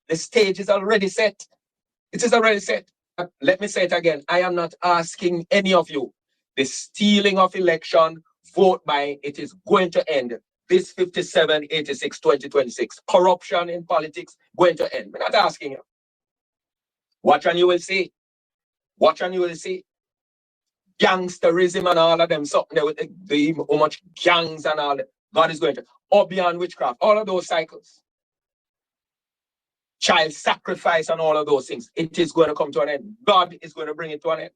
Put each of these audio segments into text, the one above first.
The stage is already set. It is already set. Let me say it again. I am not asking any of you. The stealing of election, vote by, it is going to end. This 5786 2026. Corruption in politics going to end. We're not asking you. Watch and you will see. Watch and you will see. Gangsterism and all of them, something there with how much gangs and all that. God is going to, or beyond witchcraft, all of those cycles. Child sacrifice and all of those things. It is going to come to an end. God is going to bring it to an end.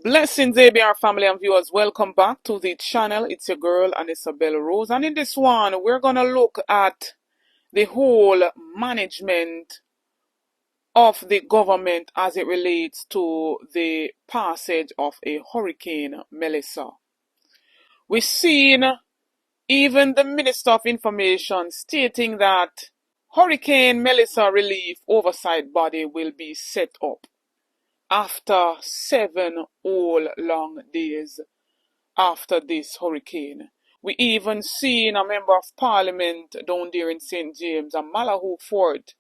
Blessings, ABR family and viewers. Welcome back to the channel. It's your girl, Isabel Rose. And in this one, we're going to look at the whole management of the government as it relates to the passage of a Hurricane Melissa. We've seen even the Minister of Information stating that Hurricane Melissa Relief Oversight Body will be set up after 7 whole long days after this hurricane. We even seen a member of parliament down there in St. James, a Malahoo Fort,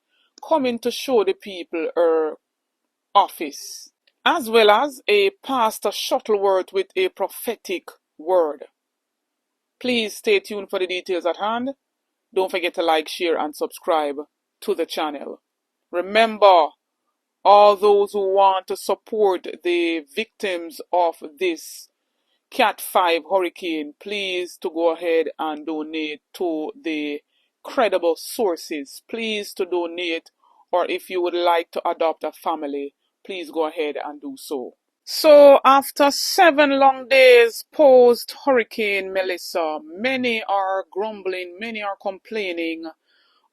coming to show the people her office, as well as a Pastor Shuttleworth with a prophetic word. Please stay tuned for the details at hand. Don't forget to like, share, and subscribe to the channel. Remember, all those who want to support the victims of this Cat 5 hurricane, please to go ahead and donate to the credible sources. Please to donate, or if you would like to adopt a family, please go ahead and do so. So after 7 long days post Hurricane Melissa, many are grumbling, many are complaining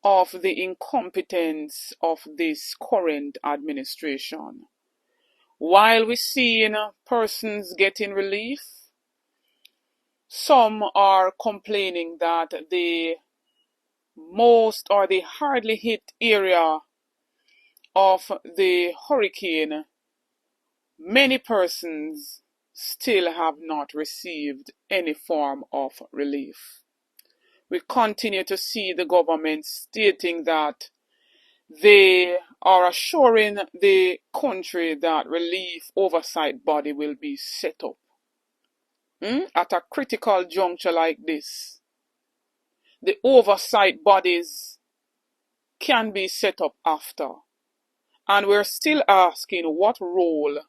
of the incompetence of this current administration. While we're seeing persons getting relief, some are complaining that the most or the hardly hit area of the hurricane, many persons still have not received any form of relief. We continue to see the government stating that they are assuring the country that relief oversight body will be set up. At a critical juncture like this, the oversight bodies can be set up after. And we're still asking, what role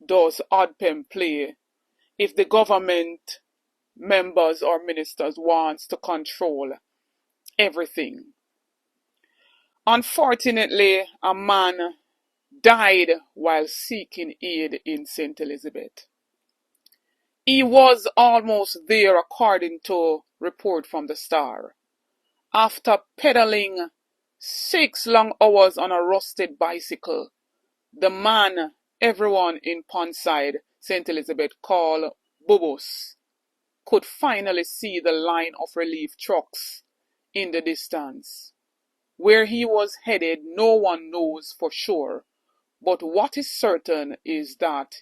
does ODPEM play if the government members or ministers wants to control everything? Unfortunately, a man died while seeking aid in St. Elizabeth. He was almost there, according to report from the Star, after pedaling 6 long hours on a rusted bicycle. The man everyone in Pondside, St. Elizabeth, called Bubus, could finally see the line of relief trucks in the distance. Where he was headed, no one knows for sure, but what is certain is that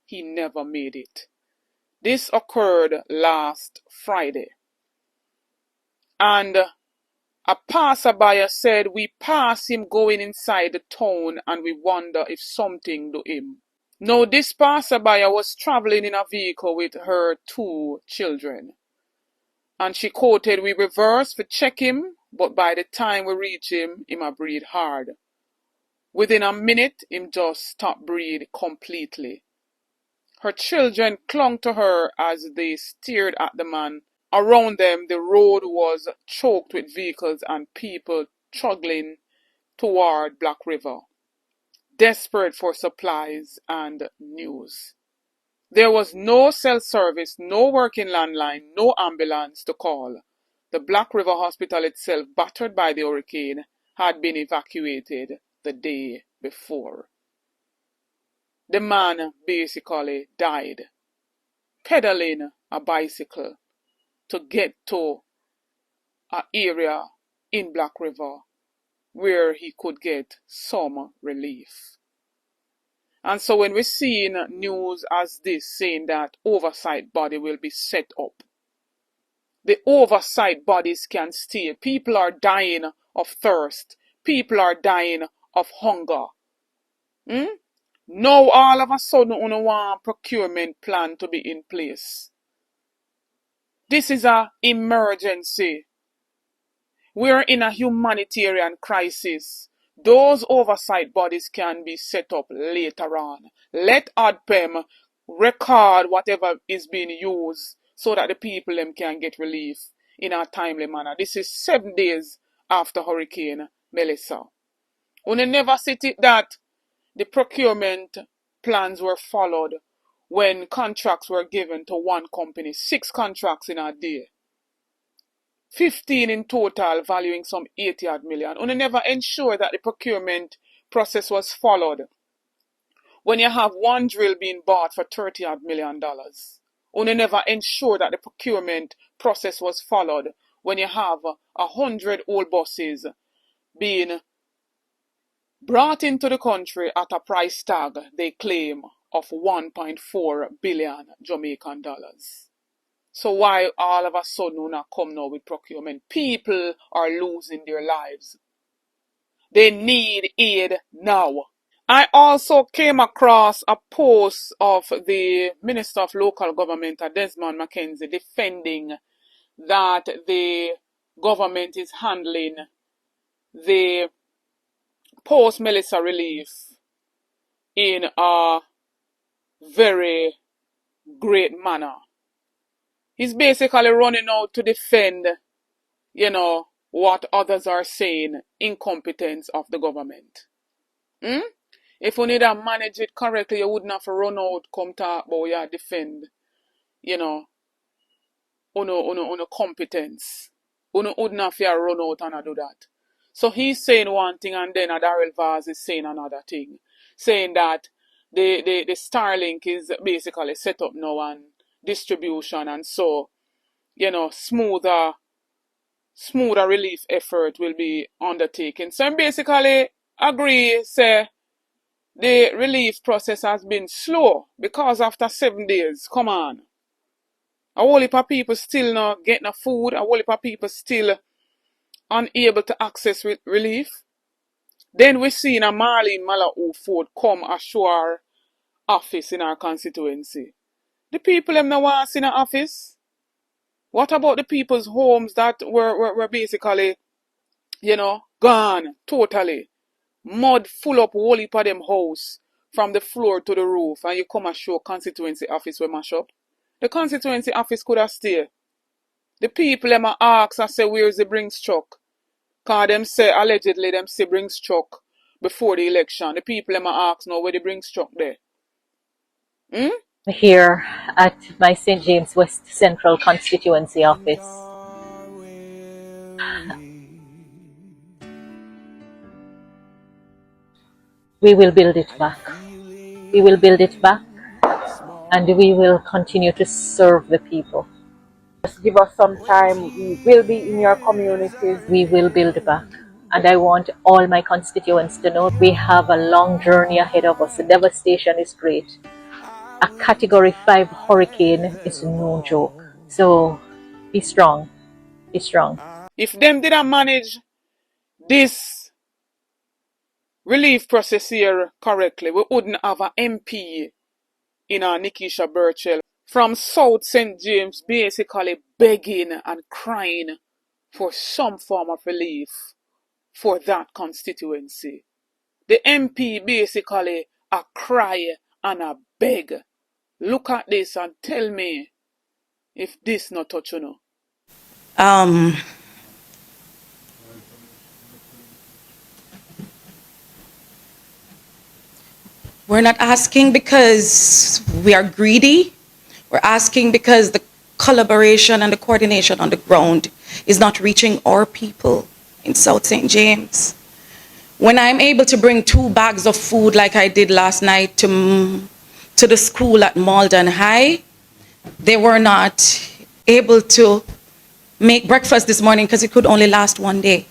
he never made it. This occurred last Friday. And a passerby said, "We pass him going inside the town and we wonder if something do him." Now, this passerby was traveling in a vehicle with her 2 children. And she quoted, "We reversed to check him, but by the time we reach him a breathe hard. Within a minute, him just stopped breathe completely." Her children clung to her as they stared at the man. Around them, the road was choked with vehicles and people struggling toward Black River, desperate for supplies and news. There was no cell service, no working landline, no ambulance to call. The Black River Hospital itself, battered by the hurricane, had been evacuated the day before. The man basically died, pedaling a bicycle to get to an area in Black River where he could get some relief. And so when we're seeing news as this saying that oversight body will be set up, the oversight bodies can stay. People are dying of thirst. People are dying of hunger. Now all of a sudden we want procurement plan to be in place. This is an emergency. We're in a humanitarian crisis. Those oversight bodies can be set up later on. Let ADPEM record whatever is being used so that the people them can get relief in a timely manner. This is 7 days after Hurricane Melissa. We never see it that the procurement plans were followed when contracts were given to one company. 6 contracts in a day. 15 in total, valuing some 80 odd million. We never ensure that the procurement process was followed when you have one drill being bought for $30 odd million. We never ensure that the procurement process was followed when you have 100 old buses being brought into the country at a price tag, they claim, of 1.4 billion Jamaican dollars. So why all of a sudden we not come now with procurement? People are losing their lives. They need aid now. I also came across a post of the Minister of Local Government, Desmond McKenzie, defending that the government is handling the post-Melissa relief in a very great manner. He's basically running out to defend, what others are saying, incompetence of the government. If we need to manage it correctly, you wouldn't have to run out, come talk about you defend, uno competence. Uno wouldn't have to run out and do that. So he's saying one thing and then Darrell Vaz is saying another thing. Saying that the Starlink is basically set up now and distribution, and so smoother relief effort will be undertaken. So I basically agree, say the relief process has been slow because after 7 days, come on, a whole heap of people still not getting no food, a whole heap of people still unable to access relief. Then we see a Marlene Malahoo Ford come ashore office in our constituency. The people them now want in an office. What about the people's homes that were basically, gone totally? Mud full up whole heap of them house from the floor to the roof, and you come and show constituency office where mash up. The constituency office could have stayed. The people them ask and say, where's the Brinks truck? Cause them say, allegedly, them say Brinks truck before the election. The people them ask now where the Brinks truck there. Here at my St. James West Central constituency office. We will build it back. We will build it back, and we will continue to serve the people. Just give us some time. We will be in your communities. We will build back. And I want all my constituents to know we have a long journey ahead of us. The devastation is great. A Category 5 hurricane is no joke. So be strong. Be strong. If them didn't manage this relief process here correctly, we wouldn't have an MP in our Nikisha Burchell from South St. James basically begging and crying for some form of relief for that constituency. The MP basically a cry and a beg. Look at this and tell me if this not touch you. We're not asking because we are greedy. We're asking because the collaboration and the coordination on the ground is not reaching our people in South St. James. When I'm able to bring 2 bags of food like I did last night to the school at Malden High, they were not able to make breakfast this morning because it could only last 1 day.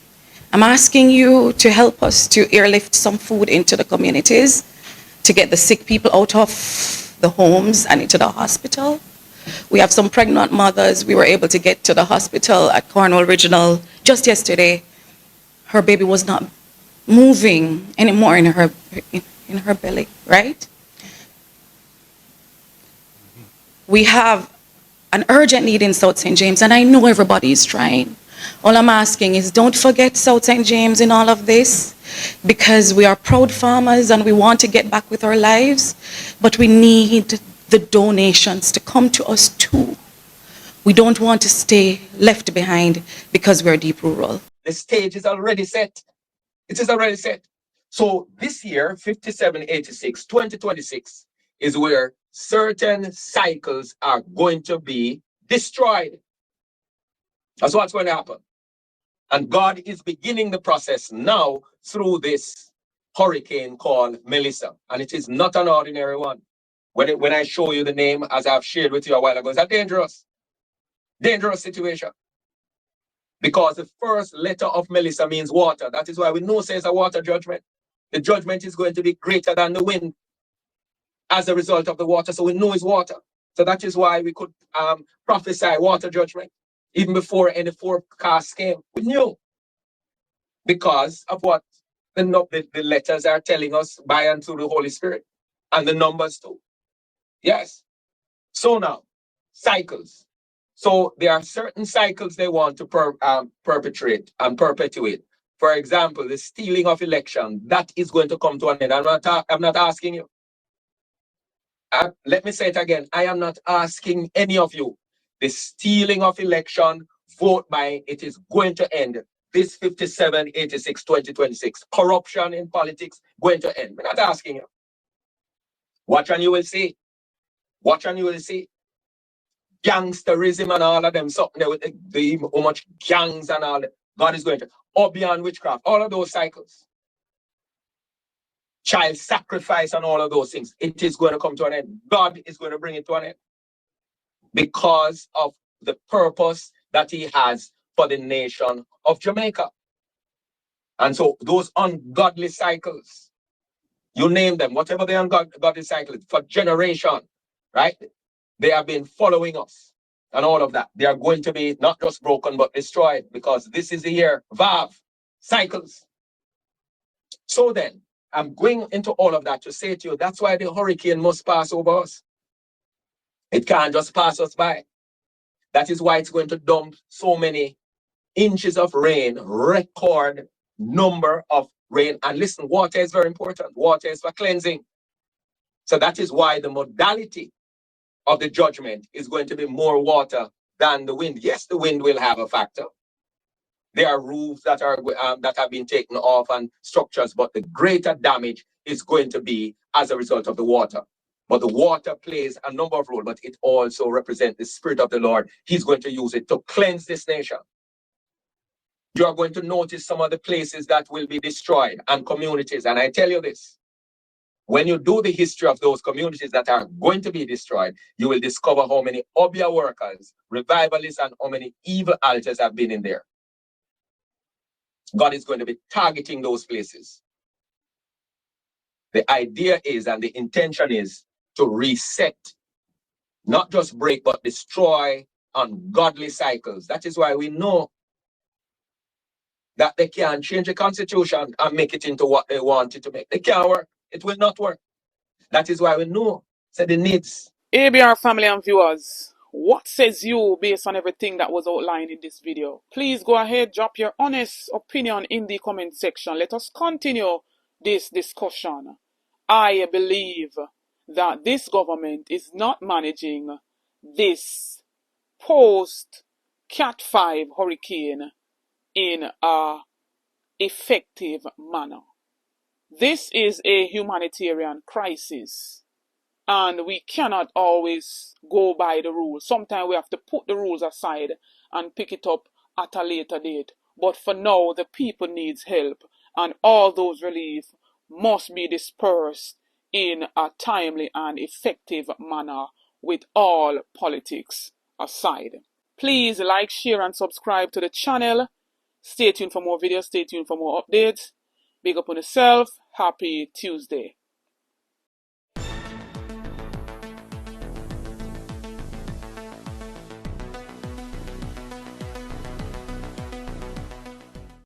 I'm asking you to help us to airlift some food into the communities to get the sick people out of the homes and into the hospital. We have some pregnant mothers we were able to get to the hospital at Cornwall Regional just yesterday. Her baby was not moving anymore in her belly, right? We have an urgent need in South St. James, and I know everybody is trying. All I'm asking is don't forget South St. James in all of this, because we are proud farmers and we want to get back with our lives, but we need the donations to come to us too. We don't want to stay left behind because we're deep rural. The stage is already set. It is already set. So this year, 5786, 2026, is where certain cycles are going to be destroyed. That's what's going to happen. And God is beginning the process now through this hurricane called Melissa. And it is not an ordinary one. When I show you the name, as I've shared with you a while ago, it's a dangerous situation. Because the first letter of Melissa means water. That is why we know it's a water judgment. The judgment is going to be greater than the wind as a result of the water. So we know it's water. So that is why we could prophesy water judgment even before any forecast came. We knew because of what the letters are telling us by and through the Holy Spirit and the numbers too. Yes. So now, cycles. So there are certain cycles they want to perpetrate and perpetuate. For example, the stealing of election, that is going to come to an end. I'm not asking you. Let me say it again. I am not asking any of you. The stealing of election, vote by, it is going to end. This 5786, 2026. Corruption in politics, going to end. We're not asking you. Watch and you will see. Watch and you will see. Gangsterism and all of them, something there with how much gangs and all that. God is going to, or beyond witchcraft, all of those cycles. Child sacrifice and all of those things. It is going to come to an end. God is going to bring it to an end because of the purpose that he has for the nation of Jamaica. And so those ungodly cycles, you name them, whatever the ungodly cycles, for generation, right? They have been following us and all of that. They are going to be not just broken, but destroyed because this is the year, Vav, cycles. So then, I'm going into all of that to say to you, that's why the hurricane must pass over us. It can't just pass us by. That is why it's going to dump so many inches of rain, record number of rain. And listen, water is very important. Water is for cleansing. So that is why the modality of the judgment is going to be more water than the wind. Yes, the wind will have a factor. There are roofs that have been taken off and structures, but the greater damage is going to be as a result of the water. But the water plays a number of roles, but it also represents the Spirit of the Lord. He's going to use it to cleanse this nation. You are going to notice some of the places that will be destroyed and communities. And I tell you this, when you do the history of those communities that are going to be destroyed, you will discover how many Obia workers, revivalists, and how many evil altars have been in there. God is going to be targeting those places. The idea is, and the intention is, to reset, not just break, but destroy ungodly cycles. That is why we know that they can't change the constitution and make it into what they want it to make. They can't work. It will not work. That is why we know the needs. ABR family and viewers, what says you based on everything that was outlined in this video? Please go ahead, drop your honest opinion in the comment section. Let us continue this discussion. I believe that this government is not managing this post-Cat 5 hurricane in an effective manner. This is a humanitarian crisis, and we cannot always go by the rules. Sometimes we have to put the rules aside and pick it up at a later date. But for now, the people needs help, and all those relief must be dispersed in a timely and effective manner with all politics aside. Please like, share, and subscribe to the channel. Stay tuned for more videos. Stay tuned for more updates. Big up on yourself. Happy Tuesday.